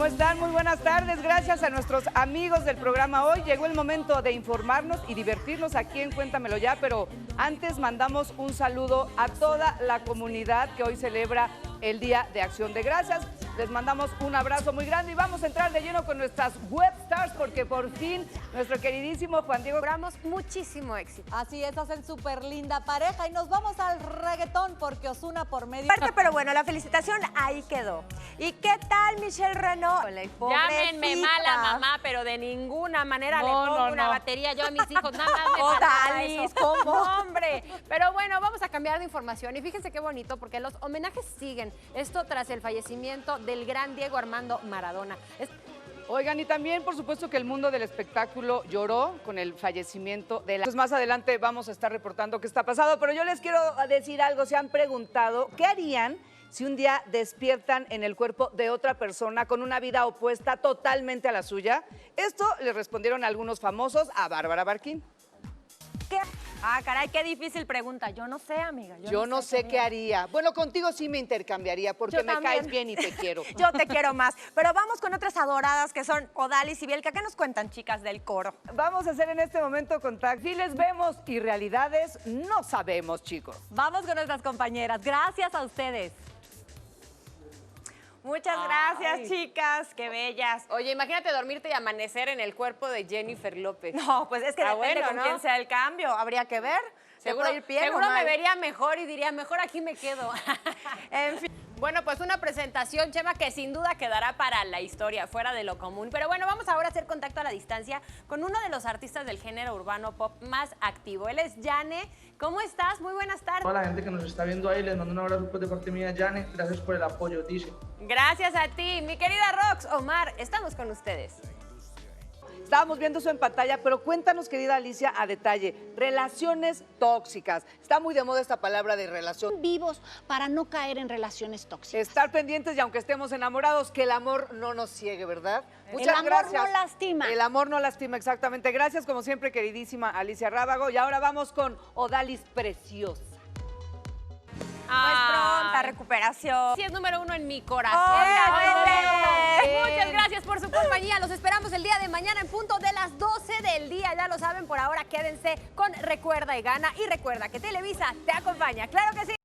¿Cómo están? Muy buenas tardes. Gracias a nuestros amigos del programa hoy. Llegó el momento de informarnos y divertirnos aquí en Cuéntamelo Ya, pero antes mandamos un saludo a toda la comunidad que hoy celebra el Día de Acción de Gracias. Les mandamos un abrazo muy grande y vamos a entrar de lleno con nuestras webstars porque por fin nuestro queridísimo Juan Diego Logramos muchísimo éxito. Así es, hacen súper linda pareja y nos vamos al reggaetón porque Ozuna por medio... Pero bueno, la felicitación ahí quedó. ¿Y qué tal Michelle Renaud? Llámenme mala mamá, pero de ninguna manera le pongo una batería yo a mis hijos, nada más me faltaba eso. ¿Cómo? No, hombre. Pero bueno, vamos a cambiar de información y fíjense qué bonito porque los homenajes siguen. Esto tras el fallecimiento del gran Diego Armando Maradona. Oigan, y también, por supuesto, que el mundo del espectáculo lloró con el fallecimiento de la... Pues más adelante vamos a estar reportando qué está pasando, pero yo les quiero decir algo. Se han preguntado, ¿qué harían si un día despiertan en el cuerpo de otra persona con una vida opuesta totalmente a la suya? Esto le respondieron algunos famosos a Bárbara Barquín. ¿Qué? Ah, caray, qué difícil pregunta. Yo no sé, amiga. Yo no sé qué haría. Bueno, contigo sí me intercambiaría porque Yo me también. caes bien y te quiero. Yo te quiero más. Pero vamos con otras adoradas que son Odalis y Bielka. ¿Qué nos cuentan, chicas del coro? Vamos a hacer en este momento contacto. Si les vemos y realidades no sabemos, chicos. Vamos con nuestras compañeras. Gracias a ustedes. Muchas gracias, chicas. Qué bellas. Oye, imagínate dormirte y amanecer en el cuerpo de Jennifer López. No, pues es que Está depende bueno, con ¿no? quién sea el cambio. Habría que ver. Seguro, ¿Se puede ir bien seguro o me mal? vería mejor y diría, mejor aquí me quedo. En fin. Bueno, pues una presentación, Chema, que sin duda quedará para la historia, fuera de lo común. Pero bueno, vamos ahora a hacer contacto a la distancia con uno de los artistas del género urbano pop más activo. Él es Yane. ¿Cómo estás? Muy buenas tardes. A la gente que nos está viendo ahí, les mando un abrazo de parte mía, Yane. Gracias por el apoyo, dice. Gracias a ti, mi querida Rox. Omar, estamos con ustedes. Estábamos viendo eso en pantalla, pero cuéntanos, querida Alicia, a detalle. Relaciones tóxicas. Está muy de moda esta palabra de relación. Vivos para no caer en relaciones tóxicas. Estar pendientes y aunque estemos enamorados, que el amor no nos ciegue, ¿verdad? Muchas amor gracias. no lastima. El amor no lastima, exactamente. Gracias, como siempre, queridísima Alicia Rábago. Y ahora vamos con Odalis Preciosa. Pues pronta recuperación. Sí, es número uno en mi corazón. ¡Obviamente! Muchas gracias por su compañía. Los esperamos el día de mañana en punto de las 12 del día. Ya lo saben, por ahora quédense con Recuerda y Gana. Y recuerda que Televisa te acompaña. ¡Claro que sí!